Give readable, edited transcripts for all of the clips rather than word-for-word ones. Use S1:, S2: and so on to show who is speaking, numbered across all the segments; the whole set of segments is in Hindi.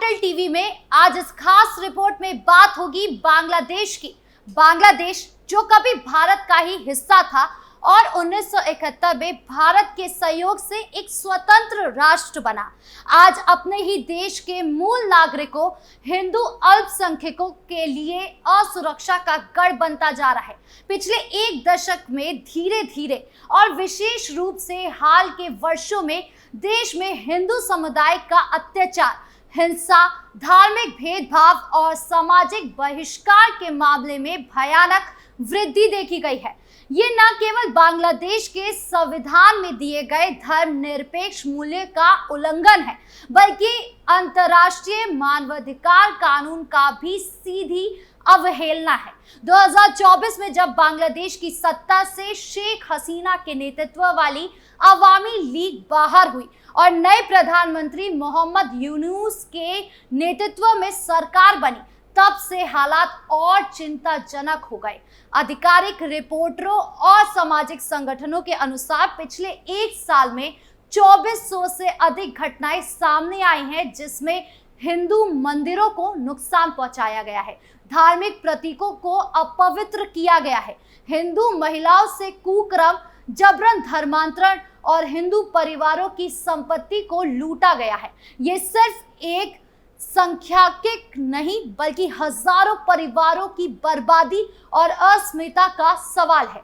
S1: हिल टीवी में आज इस खास रिपोर्ट में बात होगी बांग्लादेश की। बांग्लादेश जो कभी भारत का ही हिस्सा था और 1971 में भारत के सहयोग से एक स्वतंत्र राष्ट्र बना, आज अपने ही देश के मूल नागरिकों हिंदू अल्पसंख्यकों के लिए असुरक्षा का गढ़ बनता जा रहा है। पिछले एक दशक में धीरे धीरे और विशेष रूप से हाल के वर्षों में देश में हिंदू समुदाय का अत्याचार, हिंसा, धार्मिक भेदभाव और सामाजिक बहिष्कार के मामले में भयानक वृद्धि देखी गई है। ये न केवल बांग्लादेश के संविधान में दिए गए धर्मनिरपेक्ष मूल्य का उल्लंघन है, बल्कि अंतर्राष्ट्रीय मानवाधिकार कानून का भी सीधी अवहेलना है। 2024 में जब बांग्लादेश की सत्ता से शेख हसीना के नेतृत्व वाली अवामी लीग बाहर हुई और नए प्रधानमंत्री मोहम्मद यूनुस के नेतृत्व में सरकार बनी, तब से हालात और चिंताजनक हो गए। आधिकारिक रिपोर्टरों और सामाजिक संगठनों के अनुसार पिछले एक साल में 2400 से अधिक घटनाएं सामने आई हैं, जिसमें हिंदू मंदिरों को नुकसान पहुंचाया गया है, धार्मिक प्रतीकों को अपवित्र किया गया है, हिंदू महिलाओं से कुकर्म, जबरन धर्मांतरण और हिंदू परिवारों की संपत्ति को लूटा गया है। ये सिर्फ एक सांख्यिक नहीं बल्कि हजारों परिवारों की बर्बादी और अस्मिता का सवाल है।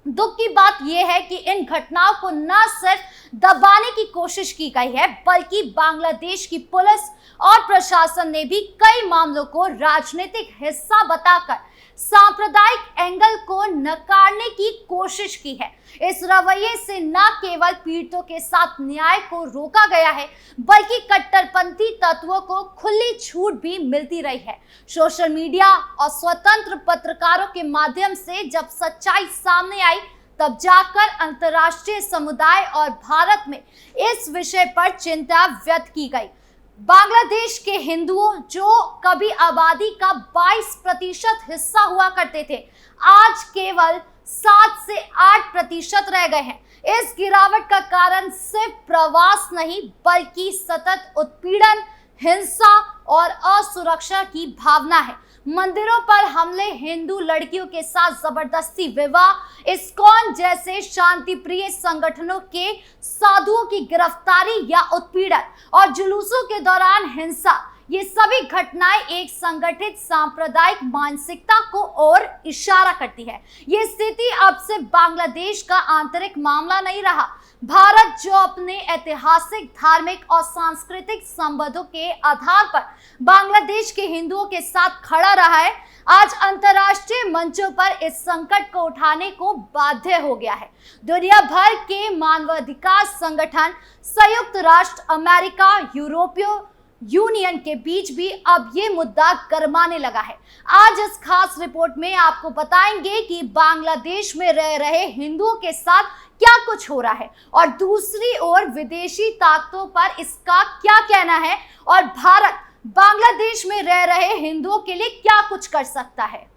S1: दुख की बात यह है कि इन घटनाओं को न सिर्फ दबाने की कोशिश की गई है, बल्कि बांग्लादेश की पुलिस और प्रशासन ने भी कई मामलों को राजनीतिक हिस्सा बताकर सांप्रदायिक एंगल को नकारने की कोशिश की है। इस रवैये से न केवल पीड़ितों के साथ न्याय को रोका गया है, बल्कि कट्टरपंथी तत्वों को खुली छूट भी मिलती रही है। सोशल मीडिया और स्वतंत्र पत्रकारों के माध्यम से जब सच्चाई सामने आई, तब जाकर अंतर्राष्ट्रीय समुदाय और भारत में इस विषय पर चिंता व्यक्त की गई। बांग्लादेश के हिंदुओं जो कभी आबादी का 22% हिस्सा हुआ करते थे, आज केवल 7 से 8% रह गए हैं। इस गिरावट का कारण सिर्फ प्रवास नहीं, बल्कि सतत उत्पीड़न, हिंसा और असुरक्षा की भावना है। मंदिरों पर हमले, हिंदू लड़कियों के साथ जबरदस्ती विवाह, इस्कॉन जैसे शांति प्रिय संगठनों के साधुओं की गिरफ्तारी या उत्पीड़न और जुलूसों के दौरान हिंसा, ये सभी घटनाएं एक संगठित सांप्रदायिक मानसिकता को और इशारा करती है। ये स्थिति अब सिर्फ बांग्लादेश का आंतरिक मामला नहीं रहा। भारत जो अपने ऐतिहासिक, धार्मिक और सांस्कृतिक संबंधों के आधार पर बांग्लादेश के हिंदुओं के साथ खड़ा रहा है, आज अंतर्राष्ट्रीय मंचों पर इस संकट को उठाने को बाध्य हो गया है। दुनिया भर के मानवाधिकार संगठन, संयुक्त राष्ट्र, अमेरिका, यूरोपीय यूनियन के बीच भी अब ये मुद्दा गरमाने लगा है। आज इस खास रिपोर्ट में आपको बताएंगे कि बांग्लादेश में रह रहे हिंदुओं के साथ क्या कुछ हो रहा है और दूसरी ओर विदेशी ताकतों पर इसका क्या कहना है और भारत बांग्लादेश में रह रहे हिंदुओं के लिए क्या कुछ कर सकता है।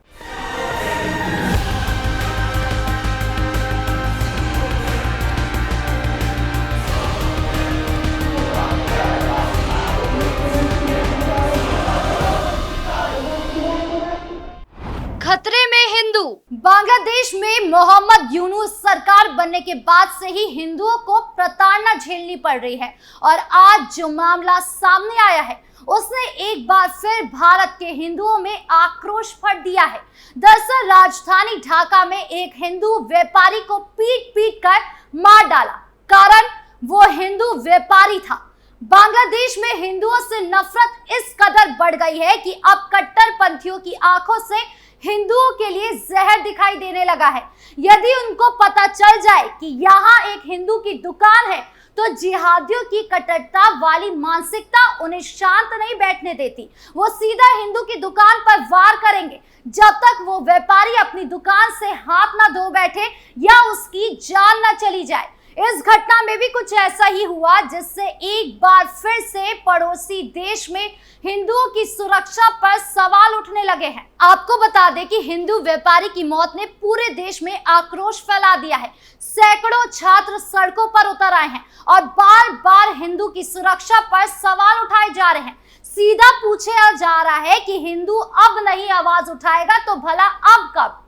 S1: खतरे में हिंदू। बांग्लादेश में मोहम्मद यूनुस सरकार बनने के बाद से ही हिंदुओं को प्रताड़ना झेलनी पड़ रही है और आज जो मामला सामने आया है, उसने एक बार फिर भारत के हिंदुओं में आक्रोश भर दिया है। दरअसल राजधानी ढाका में एक हिंदू व्यापारी को पीट कर मार डाला, कारण वो हिंदू व्यापारी था। बांग्लादेश में हिंदुओं से नफरत इस कदर बढ़ गई है कि अब कट्टरपंथियों की आंखों से हिंदुओं के लिए जहर दिखाई देने लगा है। यदि उनको पता चल जाए कि यहाँ एक हिंदू की दुकान है, तो जिहादियों की कट्टरता वाली मानसिकता उन्हें शांत नहीं बैठने देती। वो सीधा हिंदू की दुकान पर वार करेंगे जब तक वो व्यापारी अपनी दुकान से हाथ ना धो बैठे या उसकी जान ना चली जाए। इस घटना में भी कुछ ऐसा ही हुआ, जिससे एक बार फिर से पड़ोसी देश में हिंदुओं की सुरक्षा पर सवाल उठने लगे हैं। आपको बता दें कि हिंदू व्यापारी की मौत ने पूरे देश में आक्रोश फैला दिया है। सैकड़ों छात्र सड़कों पर उतर आए हैं और बार बार हिंदू की सुरक्षा पर सवाल उठाए जा रहे हैं। सीधा पूछा जा रहा है कि हिंदू अब नहीं आवाज उठाएगा तो भला अब कब।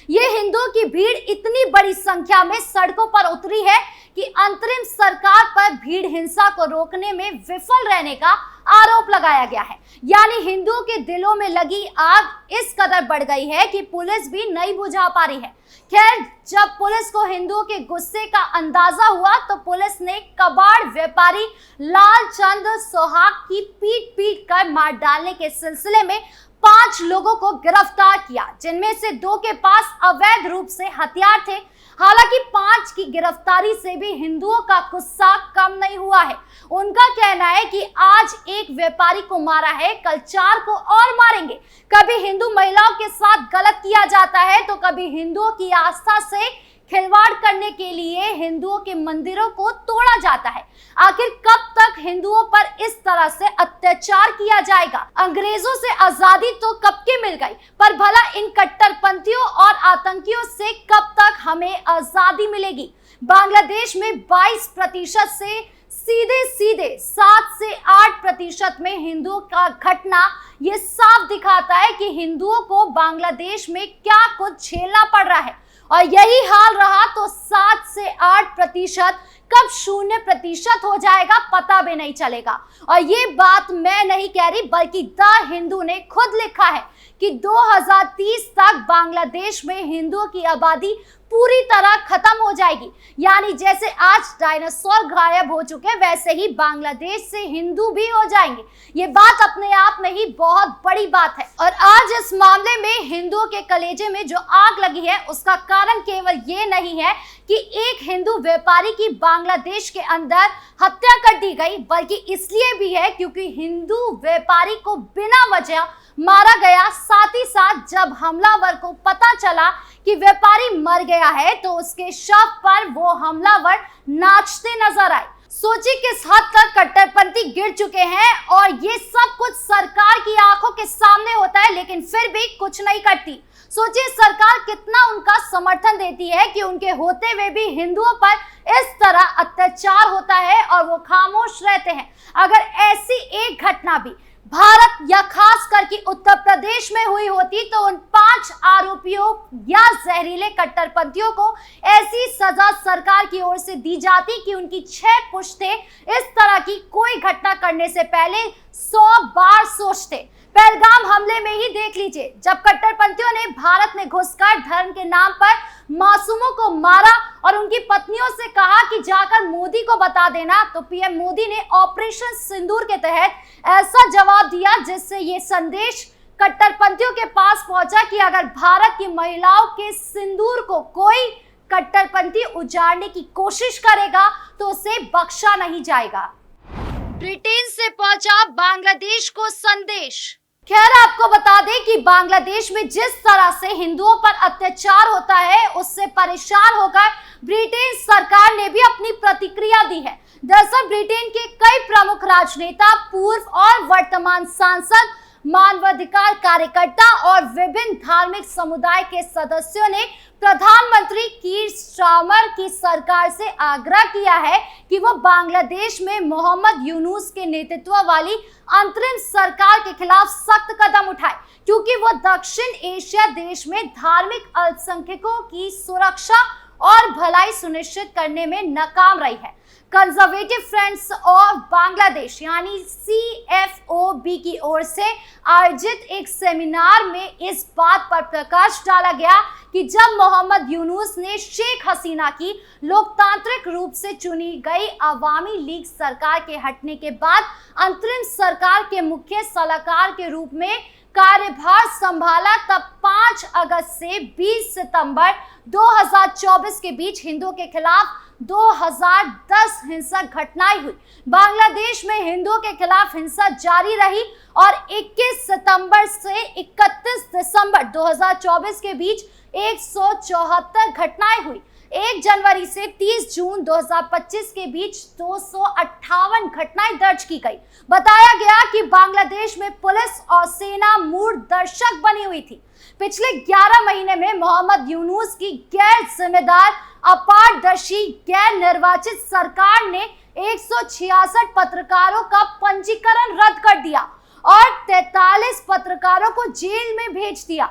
S1: ये हिंदुओं की भीड़ इतनी बड़ी संख्या में सड़कों पर उतरी है कि अंतरिम सरकार पर भीड़ हिंसा को रोकने में विफल रहने का आरोप लगाया गया है। यानी हिंदुओं के दिलों में लगी आग इस कदर बढ़ गई है कि पुलिस भी नहीं बुझा पा रही है। खैर, जब पुलिस को हिंदुओं के गुस्से का अंदाजा हुआ तो पुलिस ने कबाड़ व्यापारी लालचंद सोहाग की पीट पीट कर मार डालने के सिलसिले में 5 लोगों को गिरफ्तार किया, जिनमें से 2 के पास अवैध रूप से हथियार थे। हालांकि 5 की गिरफ्तारी से भी हिंदुओं का गुस्सा कम नहीं हुआ है। उनका कहना है कि आज एक व्यापारी को मारा है, कल 4 को और मारेंगे। कभी हिंदू महिलाओं के साथ गलत किया जाता है तो कभी हिंदुओं की आस्था से खिलवाड़ करने के लिए हिंदुओं के मंदिरों को तोड़ा जाता है। आखिर कब तक हिंदुओं पर इस तरह से अत्याचार किया जाएगा? अंग्रेजों से आजादी तो कब की मिल गई, पर भला इन कट्टरपंथियों और आतंकियों से कब तक हमें आजादी मिलेगी? बांग्लादेश में 22% से सीधे 7 से 8% में हिंदुओं का घटना ये साफ दिखाता है कि हिंदुओं को बांग्लादेश में क्या कुछ झेलना पड़ रहा है। और यही हाल रहा तो 7 से 8% कब 0% हो जाएगा पता भी नहीं चलेगा। और ये बात मैं नहीं कह रही बल्कि द हिंदू ने खुद लिखा है कि 2030 तक बांग्लादेश में हिंदुओं की आबादी पूरी तरह खत्म हो जाएगी। यानी जैसे आज डायनासोर गायब हो चुके वैसे ही बांग्लादेश से हिंदू भी हो जाएंगे। ये बात अपने आप में ही बहुत बड़ी बात है। और आज इस मामले में हिंदुओं के कलेजे में जो आग लगी है उसका कारण केवल ये नहीं है कि एक हिंदू व्यापारी की बांग्लादेश के अंदर हत्या कर दी गई, बल्कि इसलिए भी है क्योंकि हिंदू व्यापारी को बिना वजह मारा गया। साथ ही साथ जब हमलावर को पता चला कि व्यापारी मर गया है तो उसके शव पर वो हमलावर नाचते नजर आए। सोचिए किस हद तक कट्टरपंथी गिर चुके हैं और ये सब कुछ सरकार की आंखों के सामने होता है लेकिन फिर भी कुछ नहीं करती। सोचिए सरकार कितना उनका समर्थन देती है कि उनके होते हुए भी हिंदुओं पर इस तरह अत्याचार होता है और वो खामोश रहते हैं। अगर ऐसी एक घटना भी भारत या खास करके उत्तर प्रदेश में हुई होती तो उन 5 आरोपियों या जहरीले कट्टरपंथियों को ऐसी सजा सरकार की ओर से दी जाती कि उनकी 6 पुश्ते इस तरह की कोई घटना करने से पहले 100 बार सोचते। पहलगाम हमले में ही देख लीजिए, जब कट्टरपंथियों ने भारत में घुसकर धर्म के नाम पर मासूमों को मारा और उनकी पत्नियों से कहा कि जाकर मोदी को बता देना, तो पीएम मोदी ने ऑपरेशन सिंदूर के तहत ऐसा जवाब दिया जिससे ये संदेश कट्टरपंथियों के पास पहुंचा कि अगर भारत की महिलाओं के सिंदूर को कोई कट्टरपंथी उजाड़ने की कोशिश करेगा तो उसे बख्शा नहीं जाएगा। ब्रिटेन से पहुंचा बांग्लादेश को संदेश। खैर, आपको बता दें कि बांग्लादेश में जिस तरह से हिंदुओं पर अत्याचार होता है उससे परेशान होकर ब्रिटेन सरकार ने भी अपनी प्रतिक्रिया दी है। दरअसल ब्रिटेन के कई प्रमुख राजनेता, पूर्व और वर्तमान सांसद, मानवाधिकार कार्यकर्ता और विभिन्न धार्मिक समुदाय के सदस्यों ने प्रधानमंत्री कीर स्टारमर की सरकार से आग्रह किया है कि वो बांग्लादेश में मोहम्मद यूनुस के नेतृत्व वाली अंतरिम सरकार के खिलाफ सख्त कदम उठाए, क्योंकि वो दक्षिण एशिया देश में धार्मिक अल्पसंख्यकों की सुरक्षा और भलाई सुनिश्चित करने में नाकाम रही है। कंजर्वेटिव फ्रेंड्स ऑफ बांग्लादेश यानी CFOB की ओर से आयोजित एक सेमिनार में इस बात पर प्रकाश डाला गया कि जब मोहम्मद यूनुस ने शेख हसीना की लोकतांत्रिक रूप से चुनी गई अवामी लीग सरकार के हटने के बाद अंतरिम सरकार के मुख्य सलाहकार के रूप में कार्यभार संभाला, तब 5 अगस्त से 20 सितंबर 2024 के बीच हिंदुओं के खिलाफ 2010 हिंसक घटनाएं हुई। बांग्लादेश में हिंदुओं के खिलाफ हिंसा जारी रही और 21 सितंबर से 31 दिसंबर 2024 के बीच 174 घटनाएं हुई। 1 जनवरी से 30 जून 2025 के बीच 258 घटनाएं दर्ज की गई। बताया गया कि बांग्लादेश में पुलिस और सेना मूड दर्शक बनी हुई थी। पिछले 11 महीने में मोहम्मद यूनुस की गैर जिम्मेदार, अपारदर्शी, गैर निर्वाचित सरकार ने 166 पत्रकारों का पंजीकरण रद्द कर दिया और 43 पत्रकारों को जेल में भेज दिया।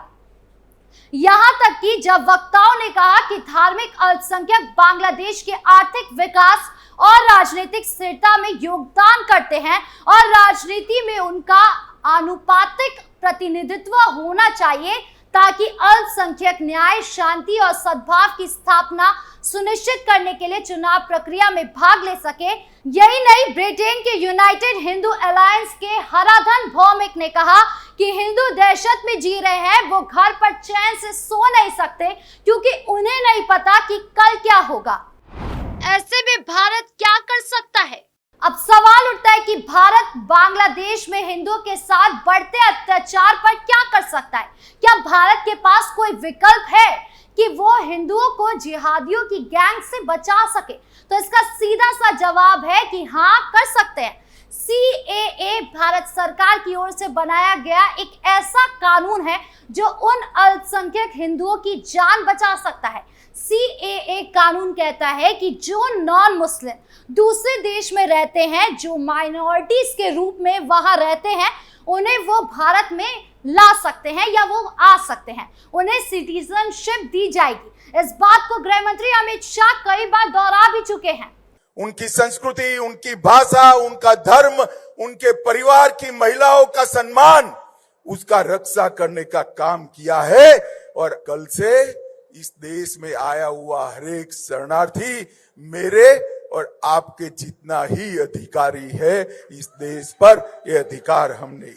S1: यहां तक कि जब वक्ताओं ने कहा कि धार्मिक अल्पसंख्यक बांग्लादेश के आर्थिक विकास और राजनीतिक स्थिरता में योगदान करते हैं और राजनीति में उनका आनुपातिक प्रतिनिधित्व होना चाहिए ताकि अल्पसंख्यक न्याय, शांति और सद्भाव की स्थापना सुनिश्चित करने के लिए चुनाव प्रक्रिया में भाग ले सके। यही नहीं, ब्रिटेन के यूनाइटेड हिंदू अलायंस के हराधन भौमिक ने कहा कि हिंदू दहशत में जी रहे हैं, वो घर पर चैन से सो नहीं सकते क्योंकि उन्हें नहीं पता कि कल क्या होगा। ऐसे में भारत क्या कर सकता है? अब सवाल उठता है कि भारत बांग्लादेश में हिंदुओं के साथ बढ़ते अत्याचार पर क्या कर सकता है? क्या भारत के पास कोई विकल्प है कि वो हिंदुओं को जिहादियों की गैंग से बचा सके? तो इसका सीधा सा जवाब है कि हाँ, कर सकते हैं। CAA भारत सरकार की ओर से बनाया गया एक ऐसा कानून है जो उन अल्पसंख्यक हिंदुओं की जान बचा सकता है। CAA कानून कहता है कि जो नॉन मुस्लिम दूसरे देश में रहते हैं, जो माइनॉरिटीज के रूप में वहां रहते हैं, उन्हें वो भारत में ला सकते हैं या वो आ सकते हैं, उन्हें सिटीजनशिप दी जाएगी। इस बात को गृह मंत्री अमित शाह कई बार दोहरा भी चुके हैं।
S2: उनकी संस्कृति, उनकी भाषा, उनका धर्म, उनके परिवार की महिलाओं का सम्मान, उसका रक्षा करने का काम किया है। और कल से इस देश में आया हुआ हर एक शरणार्थी मेरे और आपके जितना ही अधिकारी है इस देश पर। ये अधिकार हमने,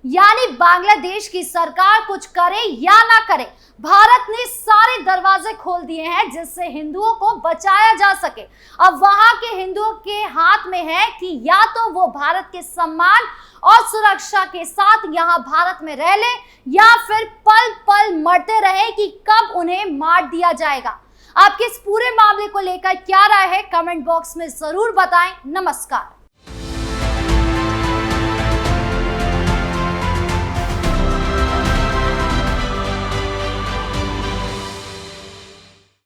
S1: यानी बांग्लादेश की सरकार कुछ करे या ना करे, भारत ने सारे दरवाजे खोल दिए हैं जिससे हिंदुओं को बचाया जा सके। अब वहां के हिंदुओं के हाथ में है कि या तो वो भारत के सम्मान और सुरक्षा के साथ यहां भारत में रह ले या फिर पल पल मरते रहे कि कब उन्हें मार दिया जाएगा। आपके इस पूरे मामले को लेकर क्या राय है, कमेंट बॉक्स में जरूर बताएं। नमस्कार।